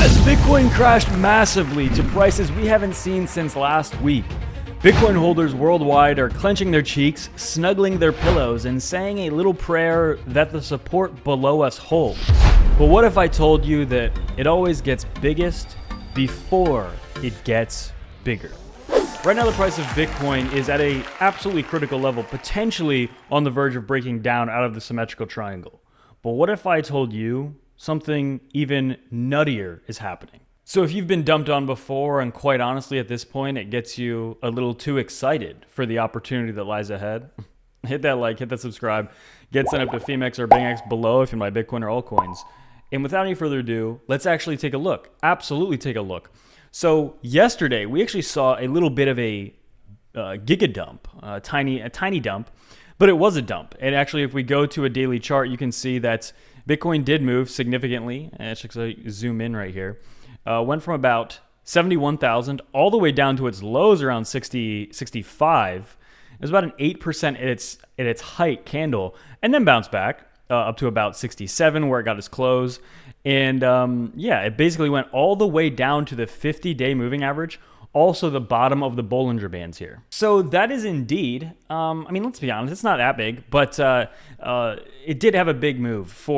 As Bitcoin crashed massively to prices we haven't seen since last week, Bitcoin holders worldwide are clenching their cheeks, snuggling their pillows, and saying a little prayer that the support below us holds. But what if I told you that it always gets biggest before it gets bigger? Right now the price of Bitcoin is at an absolutely critical level, potentially on the verge of breaking down out of the symmetrical triangle. But what if I told you something even nuttier is happening? So if you've been dumped on before, and quite honestly at this point it gets you a little too excited for the opportunity that lies ahead, hit that like, hit that subscribe, get sent up to FEMX or BINGX below if you buy Bitcoin or altcoins. And without any further ado, let's actually take a look. Absolutely take a look. So yesterday we actually saw a little bit of a giga dump, a tiny dump, but it was a dump. And actually, if we go to a daily chart, you can see that Bitcoin did move significantly. And let's actually zoom in right here. Went from about 71,000 all the way down to its lows around 65. It was about an 8% at its height candle, and then bounced back up to about 67 where it got its close. And yeah, it basically went all the way down to the 50-day moving average, also the bottom of the Bollinger Bands here. So that is indeed, I mean, let's be honest, it's not that big, but it did have a big move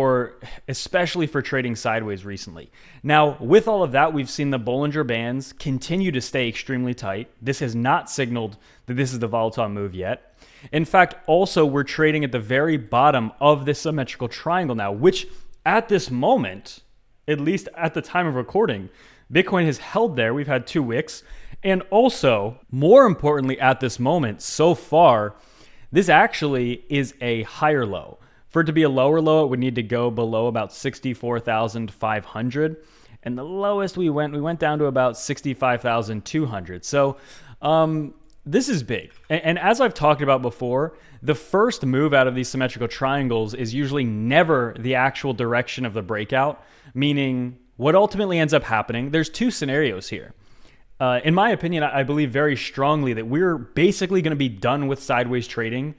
especially for trading sideways recently. Now, with all of that, we've seen the Bollinger Bands continue to stay extremely tight. This has not signaled that this is the volatile move yet. In fact, also, we're trading at the very bottom of this symmetrical triangle now, which at this moment, at least at the time of recording, Bitcoin has held there. We've had 2 wicks. And also, more importantly at this moment, so far, this actually is a higher low. For it to be a lower low, it would need to go below about 64,500. And the lowest we went down to about 65,200. So this is big. And as I've talked about before, the first move out of these symmetrical triangles is usually never the actual direction of the breakout, meaning what ultimately ends up happening, there's 2 scenarios here. In my opinion, I believe very strongly that we're basically going to be done with sideways trading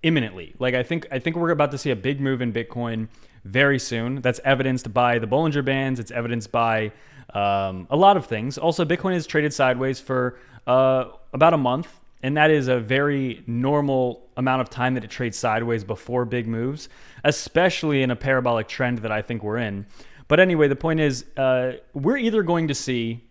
imminently. Like I think we're about to see a big move in Bitcoin very soon. That's evidenced by the Bollinger Bands. It's evidenced by a lot of things. Also, Bitcoin has traded sideways for about a month, and that is a very normal amount of time that it trades sideways before big moves, especially in a parabolic trend that I think we're in. But anyway, the point is we're either going to see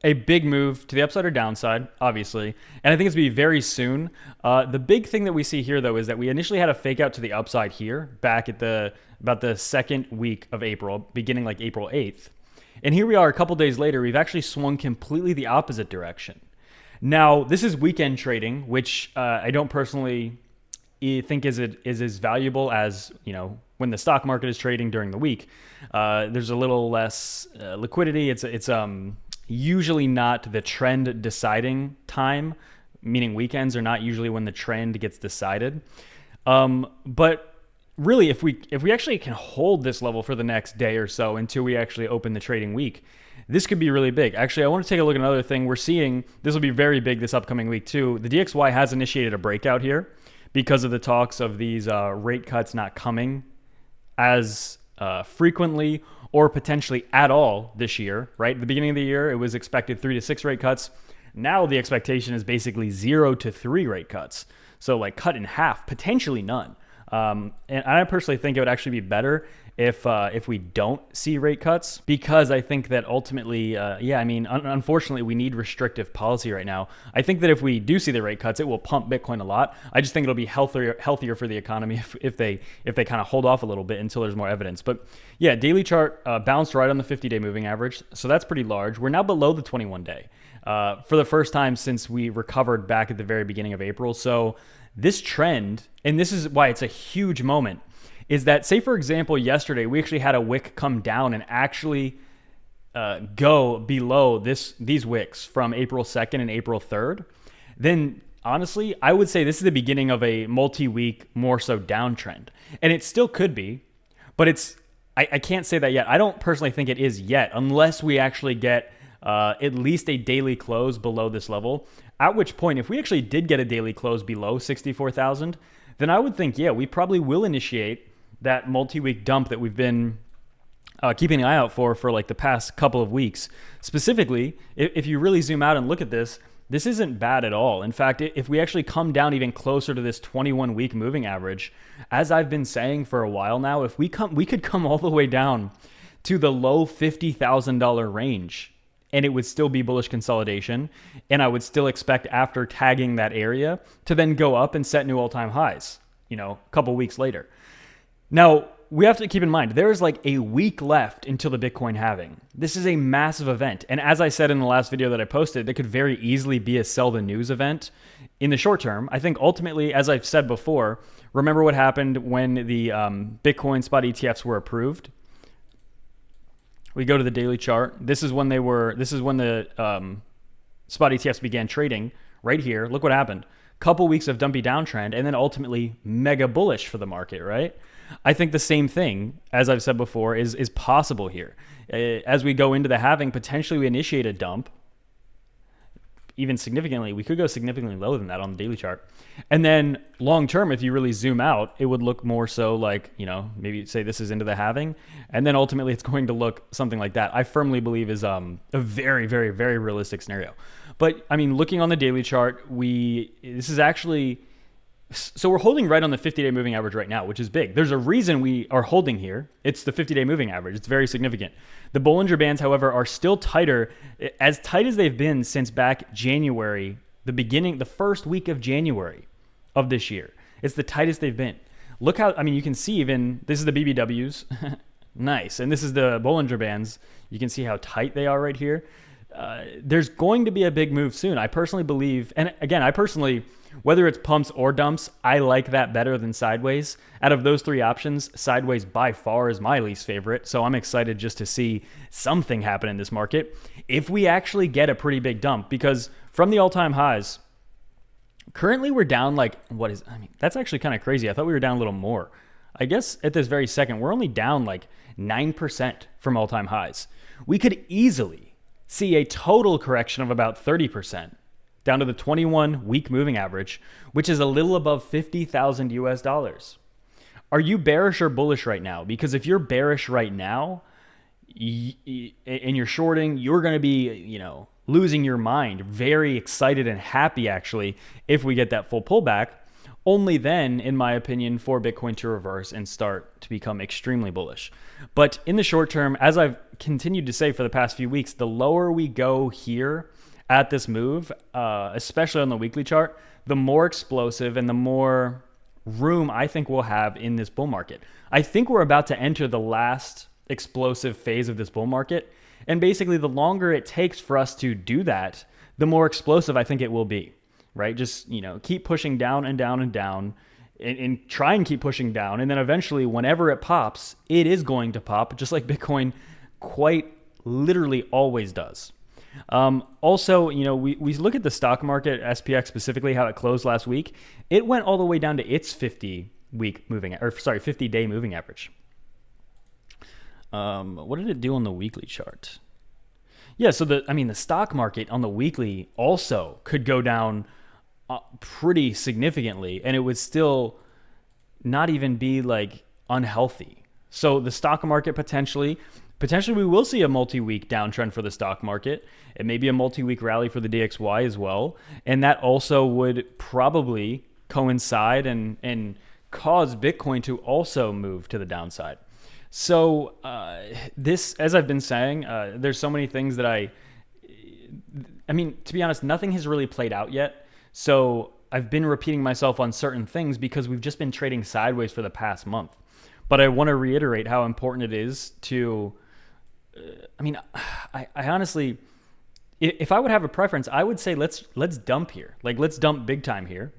a big move to the upside or downside, obviously, and I think it's going to be very soon. The big thing that we see here, though, is that we initially had a fake out to the upside here back at about the second week of April, beginning like April 8th. And here we are a couple days later, we've actually swung completely the opposite direction. Now, this is weekend trading, which I don't personally think is as valuable as, when the stock market is trading during the week. There's a little less liquidity. It's usually not the trend deciding time, meaning weekends are not usually when the trend gets decided. But really, if we actually can hold this level for the next day or so until we actually open the trading week, this could be really big. Actually, I want to take a look at another thing. We're seeing this will be very big this upcoming week too. The DXY has initiated a breakout here because of the talks of these rate cuts not coming as frequently or potentially at all this year, right? At the beginning of the year, it was expected 3 to 6 rate cuts. Now the expectation is basically 0 to 3 rate cuts. So like cut in half, potentially none. And I personally think it would actually be better if we don't see rate cuts, because I think that ultimately, unfortunately, we need restrictive policy right now. I think that if we do see the rate cuts, it will pump Bitcoin a lot. I just think it'll be healthier for the economy if they kind of hold off a little bit until there's more evidence. But yeah, daily chart bounced right on the 50-day moving average, so that's pretty large. We're now below the 21-day for the first time since we recovered back at the very beginning of April. So this trend, and this is why it's a huge moment, is that, say, for example, yesterday, we actually had a wick come down and actually go below these wicks from April 2nd and April 3rd. Then, honestly, I would say this is the beginning of a multi-week, more so downtrend. And it still could be, but I can't say that yet. I don't personally think it is yet, unless we actually get at least a daily close below this level. At which point, if we actually did get a daily close below 64,000, then I would think, yeah, we probably will initiate that multi-week dump that we've been keeping an eye out for like the past couple of weeks. Specifically, if you really zoom out and look at this, this isn't bad at all. In fact, if we actually come down even closer to this 21-week moving average, as I've been saying for a while now, if we could come all the way down to the low $50,000 range, and it would still be bullish consolidation, and I would still expect after tagging that area to then go up and set new all-time highs, a couple weeks later. Now, we have to keep in mind, there is like a week left until the Bitcoin halving. This is a massive event. And as I said in the last video that I posted, it could very easily be a sell the news event in the short term. I think ultimately, as I've said before, remember what happened when the Bitcoin spot ETFs were approved? We go to the daily chart. This is when the spot ETFs began trading right here. Look what happened. Couple weeks of dumpy downtrend and then ultimately mega bullish for the market, right? I think the same thing, as I've said before, is possible here. As we go into the halving, potentially we initiate a dump. Even significantly, we could go significantly lower than that on the daily chart. And then long term, if you really zoom out, it would look more so like, maybe say this is into the halving. And then ultimately it's going to look something like that. I firmly believe is a very, very, very realistic scenario. But I mean, looking on the daily chart, this is actually... So we're holding right on the 50-day moving average right now, which is big. There's a reason we are holding here. It's the 50-day moving average. It's very significant. The Bollinger Bands, however, are still tighter, as tight as they've been since back January, the first week of January of this year. It's the tightest they've been. Look how, you can see even, this is the BBWs. Nice. And this is the Bollinger Bands. You can see how tight they are right here. There's going to be a big move soon. I personally believe, and again, whether it's pumps or dumps, I like that better than sideways. Out of those three options, sideways by far is my least favorite. So I'm excited just to see something happen in this market. If we actually get a pretty big dump, because from the all-time highs, currently we're down that's actually kind of crazy. I thought we were down a little more. I guess at this very second, we're only down like 9% from all-time highs. We could easily see a total correction of about 30%. Down to the 21-week moving average, which is a little above 50,000 US dollars. Are you bearish or bullish right now? Because if you're bearish right now and you're shorting, you're going to be, losing your mind. Very excited and happy, actually, if we get that full pullback. Only then, in my opinion, for Bitcoin to reverse and start to become extremely bullish. But in the short term, as I've continued to say for the past few weeks, the lower we go here at this move, especially on the weekly chart, the more explosive and the more room I think we'll have in this bull market. I think we're about to enter the last explosive phase of this bull market. And basically, the longer it takes for us to do that, the more explosive I think it will be, right? Just, keep pushing down and down and down and try and keep pushing down. And then eventually, whenever it pops, it is going to pop, just like Bitcoin quite literally always does. Also, we look at the stock market, SPX specifically, how it closed last week. It went all the way down to its 50-day moving average. What did it do on the weekly chart? Yeah, so the stock market on the weekly also could go down pretty significantly, and it would still not even be like unhealthy. So the stock market potentially we will see a multi-week downtrend for the stock market. It may be a multi-week rally for the DXY as well. And that also would probably coincide and cause Bitcoin to also move to the downside. So this, as I've been saying, there's so many things that to be honest, nothing has really played out yet. So I've been repeating myself on certain things because we've just been trading sideways for the past month. But I want to reiterate how important it is to... I honestly, if I would have a preference, I would say let's dump here. Like, let's dump big time here.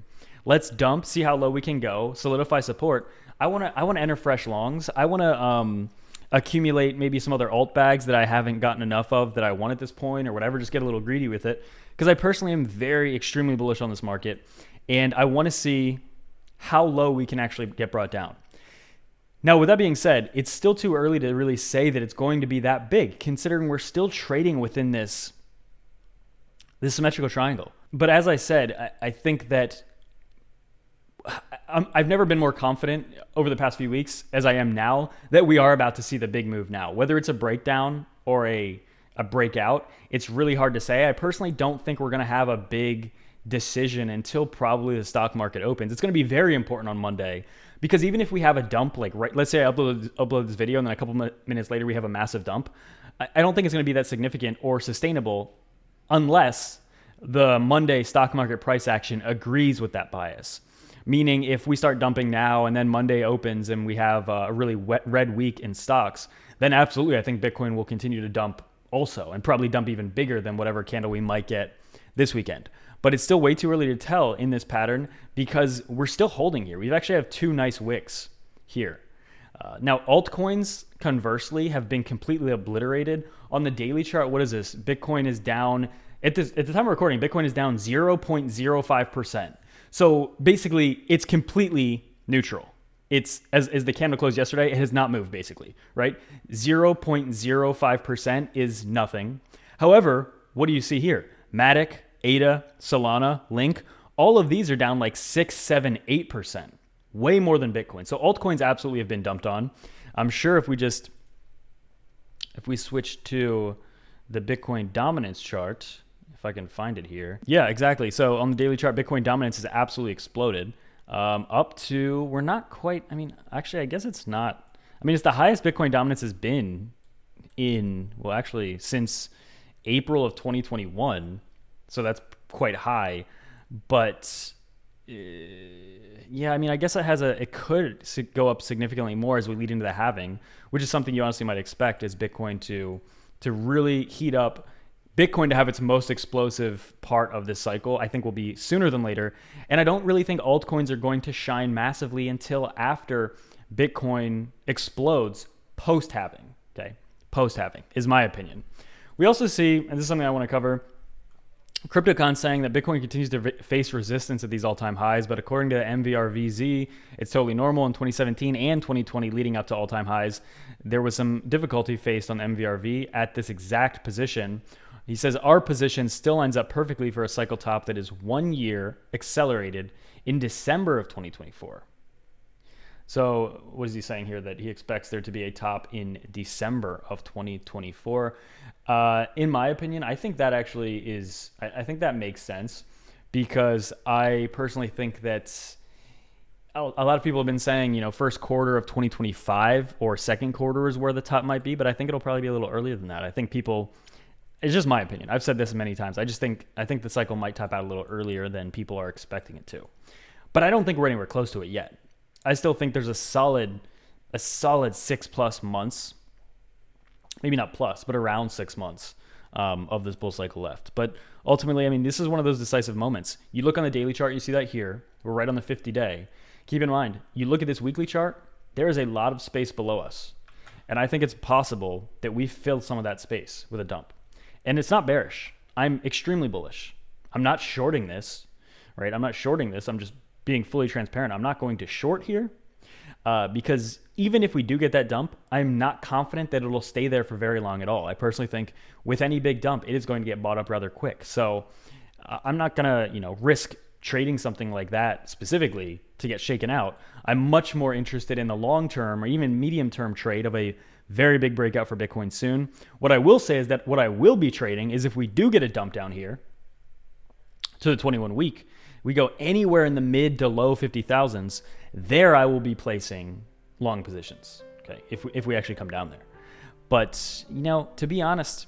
Let's dump, see how low we can go, solidify support. I want to enter fresh longs. I want to accumulate maybe some other alt bags that I haven't gotten enough of that I want at this point or whatever. Just get a little greedy with it because I personally am extremely bullish on this market, and I want to see how low we can actually get brought down. Now, with that being said, it's still too early to really say that it's going to be that big, considering we're still trading within this symmetrical triangle. But as I said, I think that I've never been more confident over the past few weeks as I am now that we are about to see the big move now. Whether it's a breakdown or a breakout, it's really hard to say. I personally don't think we're going to have a big decision until probably the stock market opens. It's going to be very important on Monday because even if we have a dump, like let's say I upload this video and then a couple minutes later we have a massive dump, I don't think it's going to be that significant or sustainable unless the Monday stock market price action agrees with that bias. Meaning if we start dumping now and then Monday opens and we have a really red week in stocks, then absolutely I think Bitcoin will continue to dump also and probably dump even bigger than whatever candle we might get this weekend. But it's still way too early to tell in this pattern because we're still holding here. We actually have two nice wicks here. Now, altcoins, conversely, have been completely obliterated. On the daily chart, what is this? Bitcoin is down, at the time of recording, Bitcoin is down 0.05%. So basically, it's completely neutral. It's, as the candle closed yesterday, it has not moved, basically, right? 0.05% is nothing. However, what do you see here? Matic, ADA, Solana, Link, all of these are down like 6, 7, 8%. Way more than Bitcoin. So altcoins absolutely have been dumped on. I'm sure if we switch to the Bitcoin dominance chart, if I can find it here. Yeah, exactly. So on the daily chart, Bitcoin dominance has absolutely exploded. Up to, we're not quite, I mean, actually, I guess it's not. I mean, it's the highest Bitcoin dominance has been in, well, actually, since April of 2021. So that's quite high. But yeah, I mean, I guess it could go up significantly more as we lead into the halving, which is something you honestly might expect is Bitcoin to really heat up. Bitcoin to have its most explosive part of this cycle, I think will be sooner than later. And I don't really think altcoins are going to shine massively until after Bitcoin explodes post-halving, okay? Post-halving is my opinion. We also see, and this is something I want to cover, CryptoCon saying that Bitcoin continues to face resistance at these all-time highs, but according to MVRVZ, it's totally normal. In 2017 and 2020 leading up to all-time highs, there was some difficulty faced on MVRV at this exact position. He says our position still lines up perfectly for a cycle top that is 1 year accelerated in December of 2024. So what is he saying here? That he expects there to be a top in December of 2024. In my opinion, I think that actually is, I think that makes sense because I personally think that a lot of people have been saying, you know, first quarter of 2025 or second quarter is where the top might be, but I think it'll probably be a little earlier than that. I think people, it's just my opinion. I've said this many times. I think the cycle might top out a little earlier than people are expecting it to. But I don't think we're anywhere close to it yet. I still think there's a solid 6+ months, maybe not plus, but around 6 months of this bull cycle left. But ultimately, I mean, this is one of those decisive moments. You look on the daily chart, you see that here. We're right on the 50-day. Keep in mind, you look at this weekly chart, there is a lot of space below us. And I think it's possible that we filled some of that space with a dump. And it's not bearish. I'm extremely bullish. I'm not shorting this, right? I'm not shorting this. I'm just being fully transparent. I'm not going to short here because even if we do get that dump, I'm not confident that it'll stay there for very long at all. I personally think with any big dump, it is going to get bought up rather quick. So I'm not going to, risk trading something like that specifically to get shaken out. I'm much more interested in the long-term or even medium-term trade of a very big breakout for Bitcoin soon. What I will say is that what I will be trading is if we do get a dump down here to the 21 week, we go anywhere in the mid to low 50,000s, there I will be placing long positions, okay, if we actually come down there. But, to be honest,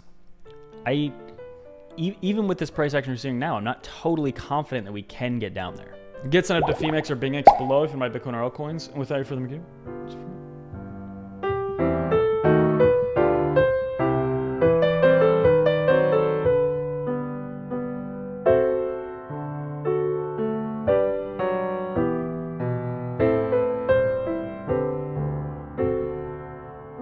even with this price action we're seeing now, I'm not totally confident that we can get down there. Get signed up to FEMX or BINGX below if you buy Bitcoin or altcoins. And without further ado,